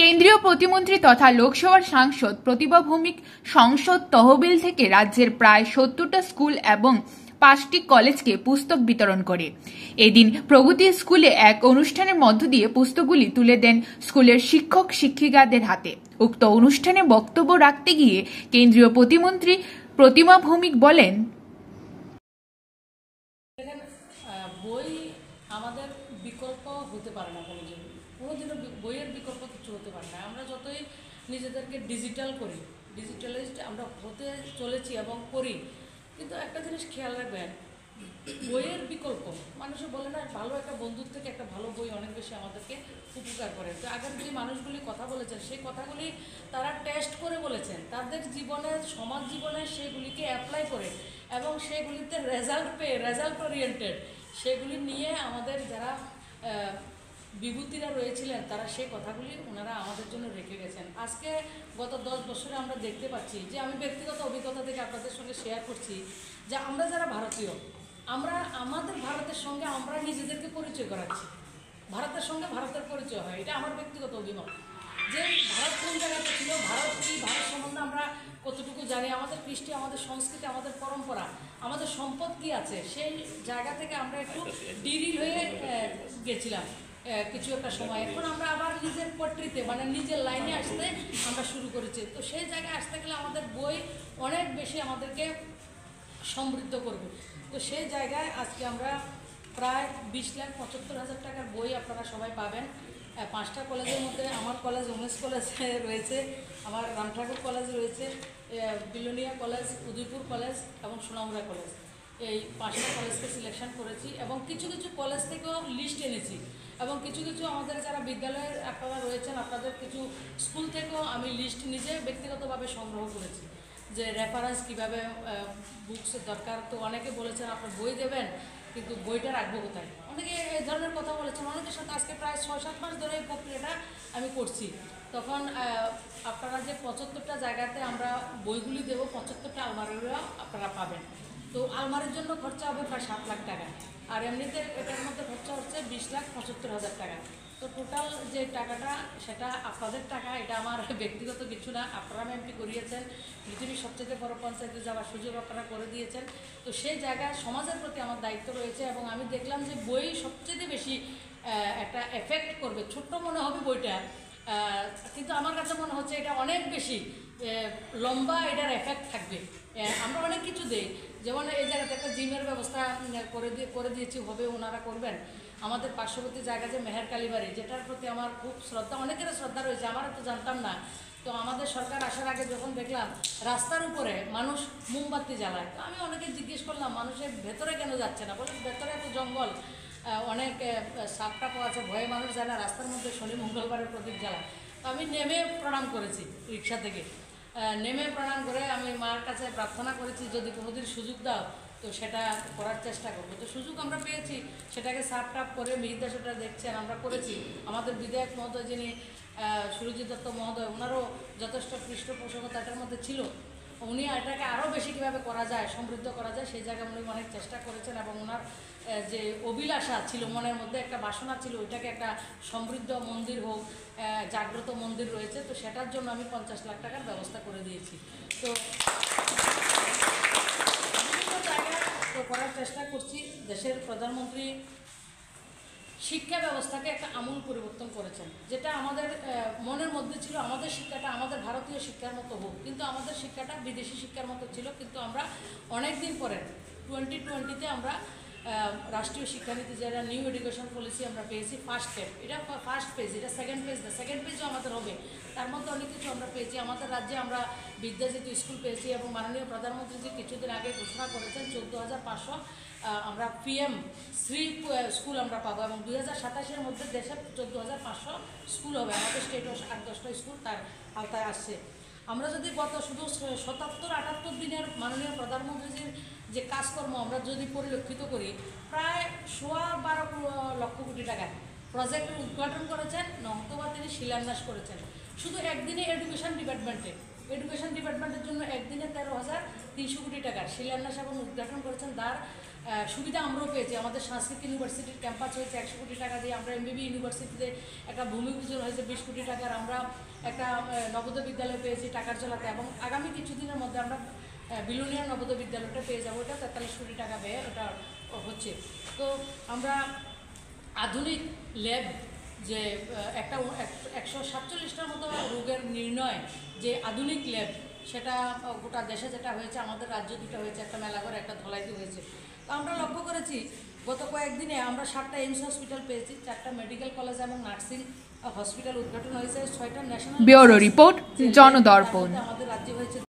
কেন্দ্রীয় প্রতিমন্ত্রী তথা লোকসভার সাংসদ প্রতিভা ভৌমিক সংসদ তহবিল থেকে রাজ্যের প্রায় ৭০টা স্কুল এবং ৫টি কলেজকে পুস্তক বিতরণ করে। এদিন প্রগতি স্কুলে এক অনুষ্ঠানের মধ্য দিয়ে পুস্তকগুলি তুলে দেন স্কুলের শিক্ষক শিক্ষিকাদের হাতে। উক্ত অনুষ্ঠানে বক্তব্য রাখতে গিয়ে কেন্দ্রীয় প্রতিমন্ত্রী প্রতিমা ভৌমিক বলেন, বই আমাদের বিকল্প হতে পারে না, কোনোদিনও বইয়ের বিকল্প কিছু হতে পারে না। আমরা যতই নিজেদেরকে ডিজিটাল করি, ডিজিটালাইজড আমরা হতে চলেছি এবং করি, কিন্তু একটা জিনিস খেয়াল রাখবেন, বইয়ের বিকল্প মানুষে বলে না, ভালো একটা বন্ধুর থেকে একটা ভালো বই অনেক বেশি আমাদেরকে উপকার করে। তো আগের যে মানুষগুলি কথা বলেছেন সেই কথাগুলি তারা টেস্ট করে বলেছেন, তাদের জীবনে সমাজ জীবনে সেগুলিকে অ্যাপ্লাই করে এবং সেগুলিতে রেজাল্ট পেয়ে, রেজাল্ট ওরিয়েন্টেড সেগুলি নিয়ে আমাদের যারা বিভূতিরা রয়েছিলেন তারা সেই কথাগুলি ওনারা আমাদের জন্য রেখে গেছেন। আজকে গত 10 বছরে আমরা দেখতে পাচ্ছি যে, আমি ব্যক্তিগত অভিজ্ঞতা থেকে আপনাদের সঙ্গে শেয়ার করছি যে আমরা যারা ভারতীয়, আমরা আমাদের ভারতের সঙ্গে আমরা নিজেদেরকে পরিচয় করাচ্ছি, ভারতের সঙ্গে ভারতের পরিচয় হয়। এটা আমার ব্যক্তিগত অভিমত যে ভারত কোন জায়গাতে ছিল, ভারত কি, ভারত সম্বন্ধে আমরা কতটুকু জানি, আমাদের কৃষ্টি, আমাদের সংস্কৃতি, আমাদের পরম্পরা, আমাদের সম্পদ কী আছে, সেই জায়গা থেকে আমরা একটু ডিরিল হয়ে গেছিলাম কিছু একটা সময়। এখন আমরা আবার নিজের পট্রিতে মানে নিজের লাইনে আসতে আমরা শুরু করেছি। তো সেই জায়গায় আসতে গেলে আমাদের বই অনেক বেশি আমাদেরকে সমৃদ্ধ করবে। তো সেই জায়গায় আজকে আমরা প্রায় 20,75,000 টাকার বই আপনারা সবাই পাবেন। 5টা কলেজের মধ্যে আমার কলেজ উমেশ কলেজে রয়েছে, আমার রামঠাকুর কলেজ রয়েছে, বিলোনিয়া কলেজ, উদয়পুর কলেজ এবং সোনামুড়া কলেজ। এই 5টা কলেজকে সিলেকশন করেছি এবং কিছু কিছু কলেজ থেকেও লিস্ট এনেছি এবং কিছু কিছু আমাদের যারা বিদ্যালয়ের আপনারা রয়েছেন আপনাদের কিছু স্কুল থেকেও আমি লিস্ট নিজে ব্যক্তিগতভাবে সংগ্রহ করেছি যে রেফারেন্স কীভাবে বুকসের দরকার। তো অনেকে বলেছেন আপনার বই দেবেন, কিন্তু বইটা রাখবো কোথায়, অনেকে এই ধরনের কথা বলেছেন। অনেকের সাথে আজকে প্রায় 6-7 মাস ধরে এই প্রক্রিয়াটা আমি করছি। তখন আপনারা যে 75টা জায়গাতে আমরা বইগুলি দেবো, 75টা আলমারিও আপনারা পাবেন। তো আলমারির জন্য খরচা হবে প্রায় 7 লাখ টাকা, আর এমনিতে এটার মধ্যে খরচা হচ্ছে 20,75,000 টাকা। তো টোটাল যে টাকাটা সেটা আপনাদের টাকা, এটা আমার ব্যক্তিগত কিছু না। আপনারা এমপি করিয়েছেন, পৃথিবীর সবচেয়ে বড় পঞ্চায়েতে যাওয়ার সুযোগ আপনারা করে দিয়েছেন। তো সেই জায়গায় সমাজের প্রতি আমার দায়িত্ব রয়েছে এবং আমি দেখলাম যে বই সবচেয়ে বেশি একটা এফেক্ট করবে। ছোট্ট মনে হবে বইটা, কিন্তু আমার কাছে মনে হচ্ছে এটা অনেক বেশি লম্বা, এটার এফেক্ট থাকবে। আমরা অনেক কিছু দিই, যেমন এই জায়গাতে একটা জিমের ব্যবস্থা করে দিয়েছি, হবে ওনারা করবেন। আমাদের পার্শ্ববর্তী জায়গা যে মেহের কালীবাড়ি, যেটার প্রতি আমার খুব শ্রদ্ধা, অনেকের শ্রদ্ধা রয়েছে, আমারও তো জানতাম না। তো আমাদের সরকার আসার আগে যখন দেখলাম রাস্তার উপরে মানুষ মোমবাতি জ্বালায়, তো আমি অনেকে জিজ্ঞেস করলাম মানুষের ভেতরে কেন যাচ্ছে না, বলে ভেতরে এত জঙ্গল, অনেক সাপটা পাওয়া আছে, ভয়ে মানুষ যায় না, রাস্তার মধ্যে শনি মঙ্গলবারের প্রদীপ জ্বালায়। তো আমি নেমে প্রণাম করেছি, রিক্সা থেকে নেমে প্রণাম করে আমি মার কাছে প্রার্থনা করেছি, যদি কোনোদিন সুযোগ দাও তো সেটা করার চেষ্টা করবো। তো সুযোগ আমরা পেয়েছি, সেটাকে সাপ টাপ করে মিহিদাস ওটা দেখছেন আমরা করেছি। আমাদের বিধায়ক মহোদয় যিনি সুরজিৎ দত্ত মহোদয়, ওনারও যথেষ্ট পৃষ্ঠপোষকতা এটার মধ্যে ছিল। উনি এটাকে আরও বেশি কীভাবে করা যায়, সমৃদ্ধ করা যায়, সেই জায়গায় উনি অনেক চেষ্টা করেছেন এবং ওনার যে অভিলাষা ছিল, মনের মধ্যে একটা বাসনা ছিল, ওইটাকে একটা সমৃদ্ধ মন্দির হোক, জাগ্রত মন্দির রয়েছে, তো সেটার জন্য আমি 50 লাখ টাকার ব্যবস্থা করে দিয়েছি। তো বিভিন্ন জায়গায় তো করার চেষ্টা করছি। দেশের প্রধানমন্ত্রী শিক্ষা ব্যবস্থাকে একটা আমূল পরিবর্তন করেছেন, যেটা আমাদের মনের মধ্যে ছিল আমাদের শিক্ষাটা আমাদের ভারতীয় শিক্ষার মতো হোক, কিন্তু আমাদের শিক্ষাটা বিদেশি শিক্ষার মতো ছিল। কিন্তু আমরা অনেক দিন পরে 2020-তে আমরা রাষ্ট্রীয় শিক্ষানীতি, যেটা নিউ এডুকেশন পলিসি আমরা পেয়েছি, ফার্স্ট স্টেপ, এটা ফার্স্ট পেজ, এটা সেকেন্ড পেজ না, সেকেন্ড পেজও আমাদের হবে। তার মধ্যে অনেক কিছু আমরা পেয়েছি। আমাদের রাজ্যে আমরা বিদ্যাজ্যোতি স্কুল পেয়েছি এবং মাননীয় প্রধানমন্ত্রী যে কিছুদিন আগে ঘোষণা করেছেন 14,500 আমরা PM শ্রী স্কুল আমরা পাবো এবং 2027-এর মধ্যে দেশে 14,500 স্কুল হবে। আমাদের স্টেটও 8-10টা স্কুল তার আওতায় আসছে। আমরা যদি গত শুধু 77-78 দিনের মাননীয় প্রধানমন্ত্রীজির যে কাজকর্ম আমরা যদি পরিলক্ষিত করি, প্রায় 12.25 লক্ষ কোটি টাকা প্রজেক্টের উদ্ঘাটন করেছেন, নয়তোবা তিনি শিলান্যাস করেছেন শুধু একদিনে এডুকেশন ডিপার্টমেন্টে। এডুকেশন ডিপার্টমেন্টের জন্য একদিনে 13,300 কোটি টাকার শিলান্যাস এবং উদ্ঘাটন করেছেন। তার সুবিধা আমরাও পেয়েছি। আমাদের সংস্কৃত ইউনিভার্সিটির ক্যাম্পাস হয়েছে 100 কোটি টাকা দিয়ে। আমরা এমবিবি ইউনিভার্সিটিতে একটা ভূমি পূজন হয়েছে 20 কোটি টাকার। আমরা একটা নবোদয় বিদ্যালয় পেয়েছি টাকার জলাতে, এবং আগামী কিছুদিনের মধ্যে আমরা বিলোনিয়া নবোদয় বিদ্যালয়টা পেয়ে যাবো। ওটা 43 কোটি টাকা ব্যয় ওটা হচ্ছে। তো আমরা আধুনিক ল্যাব, যে একটা 147টার মতো রোগের নির্ণয় যে আধুনিক ল্যাব, সেটা গোটা দেশে যেটা হয়েছে, আমাদের রাজ্য দুটো হয়েছে, একটা মেলাঘর একটা ধলাইতে হয়েছে। তো আমরা লক্ষ্য করেছি গত কয়েকদিনে আমরা 7টা এইমস হসপিটাল পেয়েছি, 4টা মেডিকেল কলেজ এবং নার্সিং হসপিটাল উদ্ঘাটন হয়েছে, 6টা ন্যাশনাল ব্যুরো রিপোর্ট, জনদর্পণ। আমাদের রাজ্যে হয়েছে